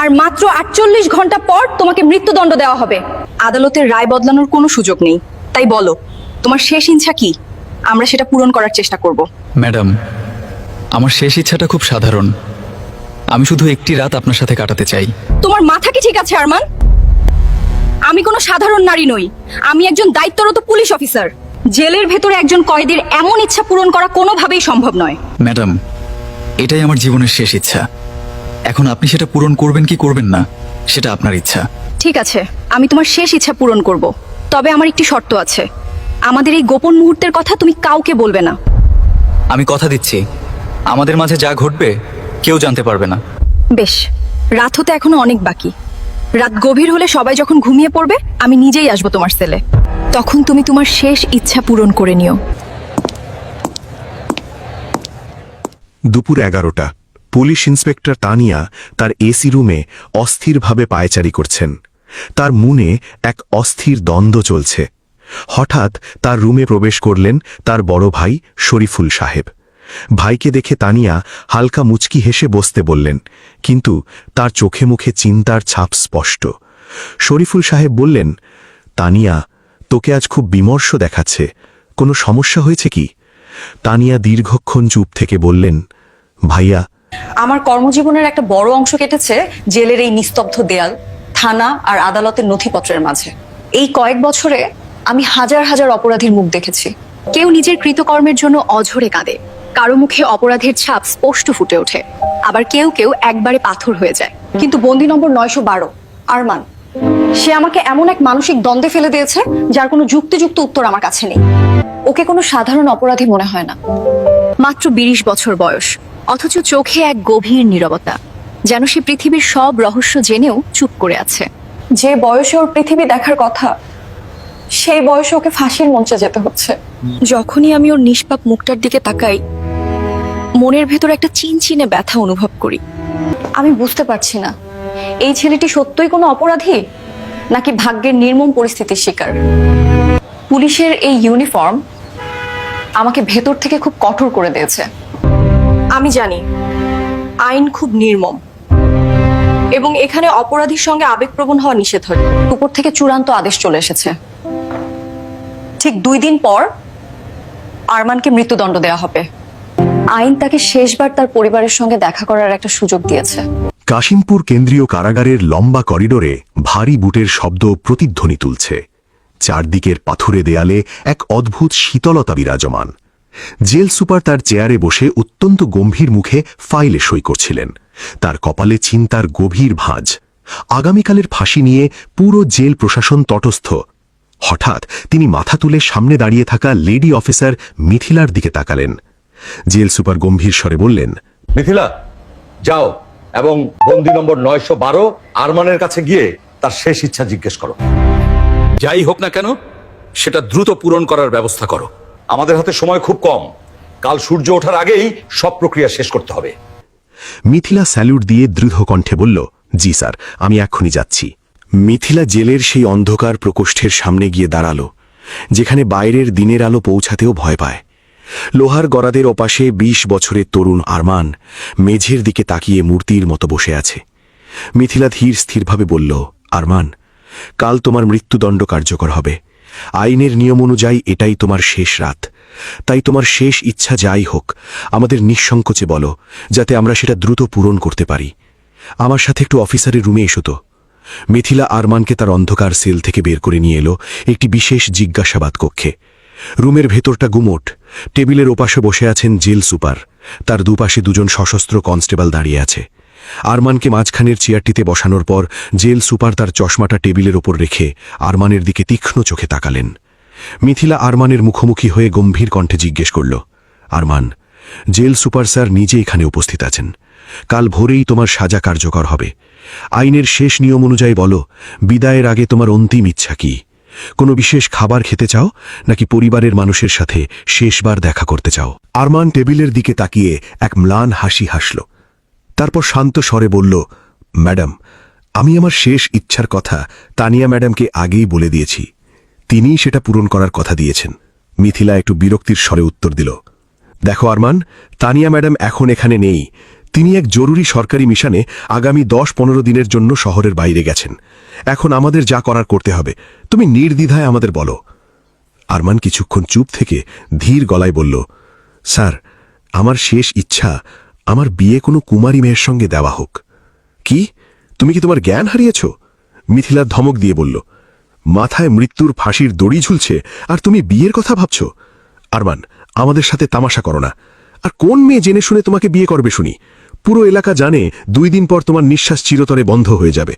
আর মাত্র ৪৮ ঘন্টা পর তোমাকে মৃত্যুদণ্ড দেওয়া হবে। আদালতের রায় বদলানোর কোনো সুযোগ নেই। তাই বলো, তোমার শেষ ইচ্ছা কি? আমরা সেটা পূরণ করার চেষ্টা করব। ম্যাডাম, আমার শেষ ইচ্ছাটা খুব সাধারণ। আমি শুধু একটি রাত আপনার সাথে কাটাতে চাই। তোমার মাথা কি ঠিক আছে আরমান? আমি কোনো সাধারণ নারী নই, আমি একজন দায়িত্বরত পুলিশ অফিসার। জেলের ভেতরে একজন কয়েদির এমন ইচ্ছা পূরণ করা কোনোভাবেই সম্ভব নয়। ম্যাডাম, এটাই আমার জীবনের শেষ ইচ্ছা। এখন আপনি সেটা পূরণ করবেন কি করবেন না, সেটা আপনার ইচ্ছা। ঠিক আছে, আমি তোমার শেষ ইচ্ছা পূরণ করব। তবে আমার একটি শর্ত আছে, আমাদের এই গোপন মুহূর্তের কথা তুমি কাউকে বলবে না। আমি কথা দিচ্ছি, আমাদের মাঝে যা ঘটবে কেউ জানতে পারবে না। বেশ, রাত হতে এখনো অনেক বাকি। রাত গভীর হলে সবাই যখন ঘুমিয়ে পড়বে, আমি নিজেই আসবো তোমার সেলে। তখন তুমি তোমার শেষ ইচ্ছা পূরণ করে নিও। দুপুর 11টা। পুলিশ ইন্সপেক্টর তানিয়া তার এসি রুমে অস্থিরভাবে পায়চারি করছেন। তার মনে এক অস্থির দ্বন্দ্ব চলছে। হঠাৎ তার রুমে প্রবেশ করলেন তার বড় ভাই শরীফুল সাহেব। ভাইকে দেখে তানিয়া হালকা মুচকি হেসে বসতে বললেন, কিন্তু তার চোখে মুখে চিন্তার ছাপ স্পষ্ট। শরীফুল সাহেব বললেন, তানিয়া, তোকে আজ খুব বিমর্ষ দেখাচ্ছে, কোনো সমস্যা হয়েছে কি? তানিয়া দীর্ঘক্ষণ চুপ থেকে বললেন, ভাইয়া, আমার কর্মজীবনের একটা বড় অংশ কেটেছে জেলের এই নিস্তব্ধ দেয়াল, থানা আর আদালতের নথিপত্রের মাঝে। এই কয়েক বছরে আমি হাজার হাজার অপরাধীর মুখ দেখেছি। কেউ নিজের কৃতকর্মের জন্য অঝরে কাঁদে, কারো মুখে অপরাধের ছাপ স্পষ্ট ফুটে ওঠে, আবার কেউ কেউ একবারে পাথর হয়ে যায়। কিন্তু বন্দি নম্বর ৯১২ আরমান, সে আমাকে এমন এক মানসিক দ্বন্দ্বে ফেলে দিয়েছে যার কোনো যুক্তিযুক্ত উত্তর আমার কাছে নেই। ওকে কোনো সাধারণ অপরাধী মনে হয় না। মাত্র ২০ বছর বয়স, অথচ চোখে এক গভীর নীরবতা, যেন সে পৃথিবীর সব রহস্য জেনেও চুপ করে আছে। যে বয়সে ওর পৃথিবী দেখার কথা, সেই বয়সে ওকে ফাঁসির মঞ্চে যেতে হচ্ছে। যখনই আমি ওর নিষ্পাপ মুখটার দিকে তাকাই, মনের ভেতর একটা চিনচিনে ব্যথা অনুভব করি। আমি বুঝতে পারছি না, এই ছেলেটি সত্যই কোনো অপরাধী নাকি ভাগ্যের নির্মম পরিস্থিতির শিকার। পুলিশের এই ইউনিফর্ম আমাকে ভেতর থেকে খুব কঠোর করে দিয়েছে। আমি জানি আইন খুব নির্মম এবং এখানে অপরাধীর সঙ্গে আবেগপ্রবণ হওয়া নিষেধ। উপর থেকে চূড়ান্ত আদেশ চলে এসেছে। ঠিক ২ দিন পর আরমানকে মৃত্যুদণ্ড দেওয়া হবে। আইন তাকে শেষবার তার পরিবারের সঙ্গে দেখা করার একটা সুযোগ দিয়েছে। কাশিমপুর কেন্দ্রীয় কারাগারের লম্বা করিডোরে ভারী বুটের শব্দ প্রতিধ্বনি তুলছে। চারদিকের পাথুরে দেয়ালে এক অদ্ভুত শীতলতা বিরাজমান। জেল সুপার তার চেয়ারে বসে অত্যন্ত গম্ভীর মুখে ফাইলে সই করছিলেন। তার কপালে চিন্তার গভীর ভাঁজ। আগামীকালের ফাঁসি নিয়ে পুরো জেল প্রশাসন তটস্থ। হঠাৎ তিনি মাথা তুলে সামনে দাঁড়িয়ে থাকা লেডি অফিসার মিথিলার দিকে তাকালেন। জেল সুপার গম্ভীর স্বরে বললেন, মিথিলা, যাও এবং বন্দি নম্বর ৯১২ আরমানের কাছে গিয়ে তার শেষ ইচ্ছা জিজ্ঞেস করো। যাই হোক না কেন, সেটা দ্রুত পূরণ করার ব্যবস্থা করো। আমাদের হাতে সময় খুব কম, কাল সূর্য ওঠার আগেই সব প্রক্রিয়া শেষ করতে হবে। মিথিলা স্যালুট দিয়ে দৃঢ় কণ্ঠে বলল, জি স্যার, আমি এক্ষুনি যাচ্ছি। মিথিলা জেলের সেই অন্ধকার প্রকোষ্ঠের সামনে গিয়ে দাঁড়াল, যেখানে বাইরের দিনের আলো পৌঁছাতেও ভয় পায়। লোহার গরাদের ওপাশে ২০ বছরের তরুণ আরমান মেঝের দিকে তাকিয়ে মূর্তির মতো বসে আছে। মিথিলা ধীর স্থিরভাবে বলল, আরমান, কাল তোমার মৃত্যুদণ্ড কার্যকর হবে। আইনের নিয়ম অনুযায়ী এটাই তোমার শেষ রাত। তাই তোমার শেষ ইচ্ছা যাই হোক, আমাদের নিঃসংকোচে বলো, যাতে আমরা সেটা দ্রুত পূরণ করতে পারি। আমার সাথে একটু অফিসারের রুমে এসো তো। মিথিলা আরমানকে তার অন্ধকার সেল থেকে বের করে নিয়ে এলো একটি বিশেষ জিজ্ঞাসাবাদ কক্ষে। রুমের ভেতরটা গুমোট। টেবিলের ওপাশে বসে আছেন জেল সুপার, তার দুপাশে দুজন সশস্ত্র কনস্টেবল দাঁড়িয়ে আছে। আরমানকে মাঝখানের চেয়ারটিতে বসানোর পর জেল সুপার তার চশমাটা টেবিলের ওপর রেখে আরমানের দিকে তীক্ষ্ণ চোখে তাকালেন। মিথিলা আরমানের মুখোমুখি হয়ে গম্ভীর কণ্ঠে জিজ্ঞেস করল, আরমান, জেল সুপার স্যার নিজে এখানে উপস্থিত আছেন। কাল ভোরেই তোমার সাজা কার্যকর হবে। আইনের শেষ নিয়ম অনুযায়ী বলো, বিদায়ের আগে তোমার অন্তিম ইচ্ছা কি? কোনো বিশেষ খাবার খেতে চাও নাকি পরিবারের মানুষের সাথে শেষবার দেখা করতে চাও? আরমান টেবিলের দিকে তাকিয়ে এক ম্লান হাসি হাসল। তারপর শান্ত স্বরে বলল, ম্যাডাম, আমি আমার শেষ ইচ্ছার কথা তানিয়া ম্যাডামকে আগেই বলে দিয়েছি। তিনিই সেটা পূরণ করার কথা দিয়েছেন। মিথিলা একটু বিরক্তির স্বরে উত্তর দিল, দেখো আরমান, তানিয়া ম্যাডাম এখন এখানে নেই, তিনি এক জরুরি সরকারি মিশনে আগামী 10-15 দিনের জন্য শহরের বাইরে গেছেন। এখন আমাদের যা করার করতে হবে, তুমি নির্দ্বিধায় আমাদের বলো। আরমান কিছুক্ষণ চুপ থেকে ধীর গলায় বলল, স্যার, আমার শেষ ইচ্ছা আমার বিয়ে কোনো কুমারী মেয়ের সঙ্গে দেওয়া হোক। কি, তুমি কি তোমার জ্ঞান হারিয়েছ? মিথিলা ধমক দিয়ে বলল, মাথায় মৃত্যুর ফাঁসির দড়ি ঝুলছে আর তুমি বিয়ের কথা ভাবছ? আরমান, আমাদের সাথে তামাশা করো না। আর কোন মেয়ে জেনে শুনে তোমাকে বিয়ে করবে শুনি? পুরো এলাকা জানে 2 দিন পর তোমার নিঃশ্বাস চিরতরে বন্ধ হয়ে যাবে।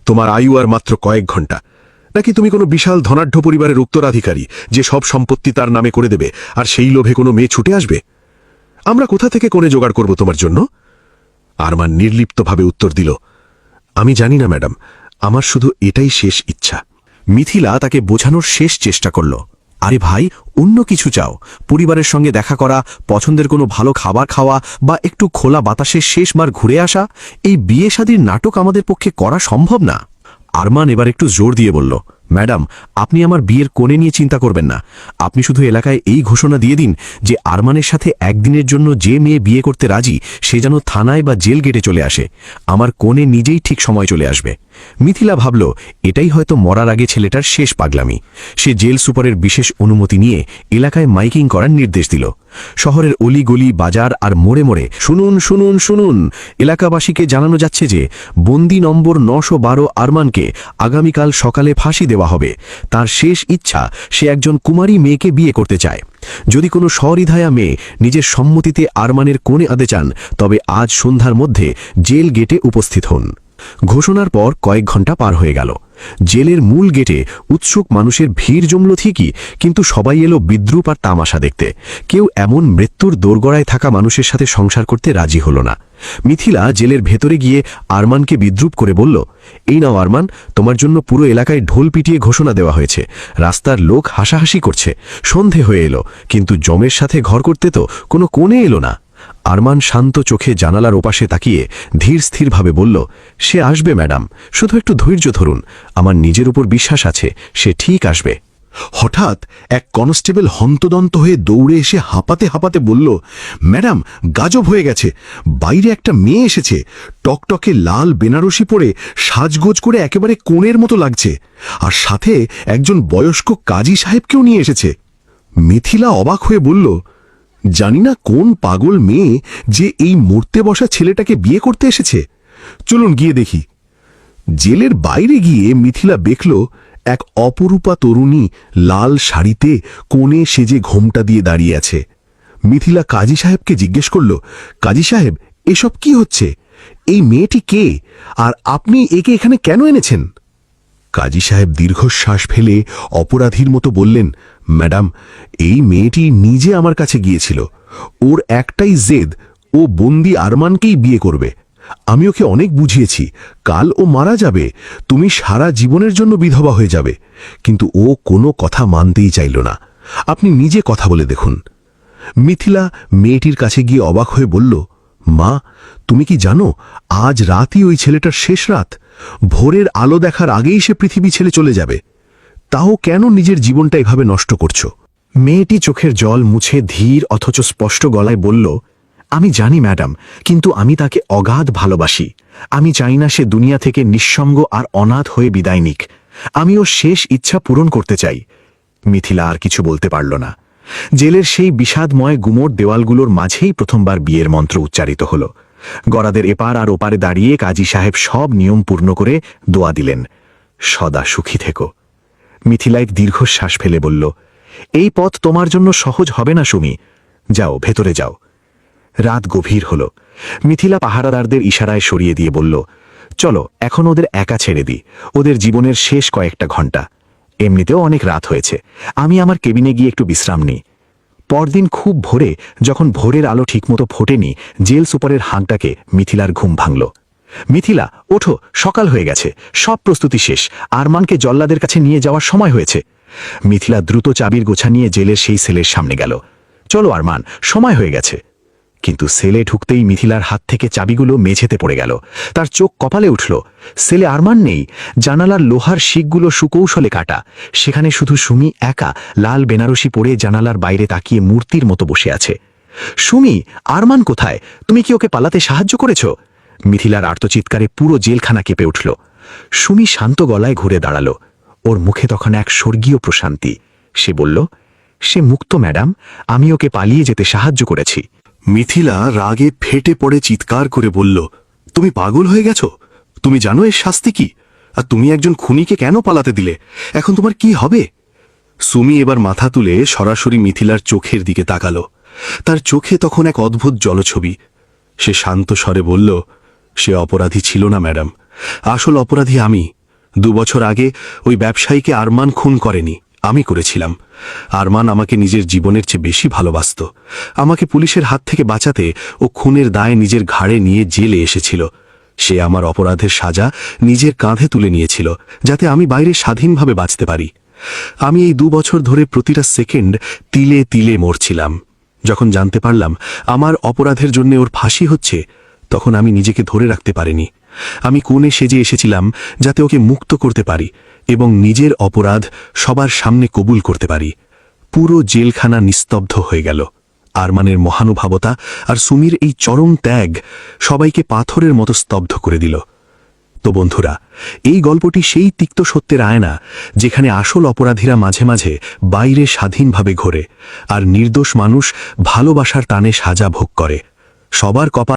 তোমার আয়ু আর মাত্র কয়েক ঘন্টা। নাকি তুমি কোনো বিশাল ধনাঢ্য পরিবারের উত্তরাধিকারী যে সব সম্পত্তি তার নামে করে দেবে, আর সেই লোভে কোনো মেয়ে ছুটে আসবে? আমরা কোথা থেকে কোণে জোগাড় করব তোমার জন্য? আরমান নির্লিপ্তভাবে উত্তর দিল, আমি জানি না ম্যাডাম, আমার শুধু এটাই শেষ ইচ্ছা। মিথিলা তাকে বোঝানোর শেষ চেষ্টা করল, আরে ভাই, অন্য কিছু চাও, পরিবারের সঙ্গে দেখা করা, পছন্দের কোনো ভালো খাবার খাওয়া, বা একটু খোলা বাতাসে শেষবার ঘুরে আসা। এই বিয়ে শাদীর নাটক আমাদের পক্ষে করা সম্ভব না। আরমান এবার একটু জোর দিয়ে বলল, ম্যাডাম, আপনি আমার বিয়ের কোণে নিয়ে চিন্তা করবেন না। আপনি শুধু এলাকায় এই ঘোষণা দিয়ে দিন যে আরমানের সাথে একদিনের জন্য যে মেয়ে বিয়ে করতে রাজি সে যেন থানায় বা জেল গেটে চলে আসে। আমার কোণে নিজেই ঠিক সময় চলে আসবে। মিথিলা ভাবল, এটাই হয়তো মরার আগে ছেলেটার শেষ পাগলামি। সে জেল সুপারের বিশেষ অনুমতি নিয়ে এলাকায় মাইকিং করার নির্দেশ দিল। শহরের অলিগলি, বাজার আর মোড়ে মোড়ে, শুনুন শুনুন শুনুন, এলাকাবাসীকে জানানো যাচ্ছে যে বন্দি নম্বর 912 আরমানকে আগামীকাল সকালে ফাঁসি দেওয়া হবে। তার শেষ ইচ্ছা, সে একজন কুমারী মেয়েকে বিয়ে করতে চায়। যদি কোনো সহৃদয়া মেয়ে নিজের সম্মতিতে আরমানের কোণে আনতে চান, তবে আজ সন্ধ্যার মধ্যে জেল গেটে উপস্থিত হন। ঘোষণার পর কয়েক ঘন্টা পার হয়ে গেল। জেলের মূল গেটে উৎসুক মানুষের ভিড় জমল ঠিকই, কিন্তু সবাই এলো বিদ্রুপ আর তামাশা দেখতে। কেউ এমন মৃত্যুর দোরগোড়ায় থাকা মানুষের সাথে সংসার করতে রাজি হল না। মিথিলা জেলের ভেতরে গিয়ে আরমানকে বিদ্রুপ করে বলল, এই নাও আরমান, তোমার জন্য পুরো এলাকায় ঢোল পিটিয়ে ঘোষণা দেওয়া হয়েছে। রাস্তার লোক হাসাহাসি করছে। সন্ধে হয়ে এলো, কিন্তু জমের সাথে ঘর করতে তো কোনো কোণে এলো না। আরমান শান্ত চোখে জানালার ওপাশে তাকিয়ে ধীর স্থিরভাবে বলল, সে আসবে ম্যাডাম, শুধু একটু ধৈর্য ধরুন। আমার নিজের উপর বিশ্বাস আছে, সে ঠিক আসবে। হঠাৎ এক কনস্টেবল হন্তদন্ত হয়ে দৌড়ে এসে হাঁপাতে হাঁপাতে বলল, ম্যাডাম, গাজব হয়ে গেছে। বাইরে একটা মেয়ে এসেছে, টকটকে লাল বেনারসি পরে সাজগোজ করে একেবারে কোণের মতো লাগছে, আর সাথে একজন বয়স্ক কাজী সাহেবকেও নিয়ে এসেছে। মিথিলা অবাক হয়ে বলল, জানি না কোন পাগল মেয়ে যে এই মরতে বসা ছেলেটাকে বিয়ে করতে এসেছে। চলুন গিয়ে দেখি। জেলের বাইরে গিয়ে মিথিলা দেখল এক অপরূপা তরুণী লাল শাড়িতে কোণে সেজে ঘোমটা দিয়ে দাঁড়িয়ে আছে। মিথিলা কাজী সাহেবকে জিজ্ঞেস করল, কাজী সাহেব, এসব কি হচ্ছে? এই মেয়েটি কে, আর আপনি একে এখানে কেন এনেছেন? কাজী সাহেব দীর্ঘশ্বাস ফেলে অপরাধীর মতো বললেন, ম্যাডাম, এই মেয়েটি নিজে আমার কাছে গিয়েছিল। ওর একটাই জেদ, ও বন্দি আরমানকেই বিয়ে করবে। আমি ওকে অনেক বুঝিয়েছি, কাল ও মারা যাবে, তুমি সারা জীবনের জন্য বিধবা হয়ে যাবে। কিন্তু ও কোনো কথা মানতেই চাইল না। আপনি নিজে কথা বলে দেখুন। মিথিলা মেয়েটির কাছে গিয়ে অবাক হয়ে বলল, মা, তুমি কি জানো আজ রাতই ওই ছেলেটার শেষ রাত? ভোরের আলো দেখার আগেই সে পৃথিবী ছেড়ে চলে যাবে। তাও কেন নিজের জীবনটা এভাবে নষ্ট করছো? মেয়েটি চোখের জল মুছে ধীর অথচ স্পষ্ট গলায় বলল, আমি জানি ম্যাডাম, কিন্তু আমি তাকে অগাধ ভালোবাসি। আমি চাই না সে দুনিয়া থেকে নিঃসঙ্গ আর অনাথ হয়ে বিদায় নিক। আমি ওর শেষ ইচ্ছা পূরণ করতে চাই। মিথিলা আর কিছু বলতে পারল না। জেলের সেই বিষাদময় গুমোট দেওয়ালগুলোর মাঝেই প্রথমবার বিয়ের মন্ত্র উচ্চারিত হল। গরাদের এপার আর ওপারে দাঁড়িয়ে কাজী সাহেব সব নিয়ম পূর্ণ করে দোয়া দিলেন, সদা সুখী থেকো। মিথিলা এক দীর্ঘশ্বাস ফেলে বলল, এই পথ তোমার জন্য সহজ হবে না সুমি, যাও ভেতরে যাও। রাত গভীর হল। মিথিলা পাহারাদারদের ইশারায় সরিয়ে দিয়ে বলল, চলো এখন ওদের একা ছেড়ে দিই, ওদের জীবনের শেষ কয়েকটা ঘন্টা। এমনিতেও অনেক রাত হয়েছে, আমি আমার কেবিনে গিয়ে একটু বিশ্রাম নিই। পরদিন খুব ভোরে, যখন ভোরের আলো ঠিকমতো ফোটেনি, জেল সুপারের হাঁকটাকে মিথিলার ঘুম ভাঙল। মিথিলা, ওঠো, সকাল হয়ে গেছে, সব প্রস্তুতি শেষ, আরমানকে জল্লাদের কাছে নিয়ে যাওয়ার সময় হয়েছে। মিথিলা দ্রুত চাবির গোছা নিয়ে জেলের সেই সেলের সামনে গেল। চলো আরমান, সময় হয়ে গেছে। কিন্তু সেলে ঢুকতেই মিথিলার হাত থেকে চাবিগুলো মেঝেতে পড়ে গেল। তার চোখ কপালে উঠল। সেলে আরমান নেই, জানালার লোহার শিকগুলো সুকৌশলে কাটা। সেখানে শুধু সুমি একা লাল বেনারসি পরে জানালার বাইরে তাকিয়ে মূর্তির মতো বসে আছে। সুমি, আরমান কোথায়? তুমি কি ওকে পালাতে সাহায্য করেছ? মিথিলার আর্তচিৎকারে পুরো জেলখানা কেঁপে উঠল। সুমি শান্ত গলায় ঘুরে দাঁড়ালো। ওর মুখে তখন এক স্বর্গীয় প্রশান্তি। সে বলল, সে মুক্ত ম্যাডাম, আমি ওকে পালিয়ে যেতে সাহায্য করেছি। মিথিলা রাগে ফেটে পড়ে চিৎকার করে বলল, তুমি পাগল হয়ে গেছো? তুমি জানো এর শাস্তি কি? আর তুমি একজন খুনিকে কেন পালাতে দিলে? এখন তোমার কি হবে? সুমি এবার মাথা তুলে সরাসরি মিথিলার চোখের দিকে তাকালো। তার চোখে তখন এক অদ্ভুত জলছবি। সে শান্ত স্বরে বলল, সে অপরাধী ছিল না ম্যাডাম, আসল অপরাধী আমি। 2 বছর আগে ওই ব্যবসায়ীকে আরমান খুন করেনি, আমি করেছিলাম। আরমান আমাকে নিজের জীবনের চেয়ে বেশি ভালোবাসত। আমাকে পুলিশের হাত থেকে বাঁচাতে ও খুনের দায় নিজের ঘাড়ে নিয়ে জেলে এসেছিল। সে আমার অপরাধের সাজা নিজের কাঁধে তুলে নিয়েছিল, যাতে আমি বাইরে স্বাধীনভাবে বাঁচতে পারি। আমি এই 2 বছর ধরে প্রতিটা সেকেন্ড তিলে তিলে মরছিলাম। যখন জানতে পারলাম আমার অপরাধের জন্য ওর ফাঁসি হচ্ছে, তখন আমি নিজেকে ধরে রাখতে পারিনি। আমি কোণে সেজে এসেছিলাম যাতে ওকে মুক্ত করতে পারি এবং নিজের অপরাধ সবার সামনে কবুল করতে পারি। পুরো জেলখানা নিস্তব্ধ হয়ে গেল। আরমানের মহানুভবতা আর সুমির এই চরম ত্যাগ সবাইকে পাথরের মতো স্তব্ধ করে দিল। তো বন্ধুরা, এই গল্পটি সেই তিক্ত সত্যের আয়না, যেখানে আসল অপরাধীরা মাঝে মাঝে বাইরে স্বাধীনভাবে ঘোরে আর নির্দোষ মানুষ ভালোবাসার টানে সাজা ভোগ করে। সবার কপাল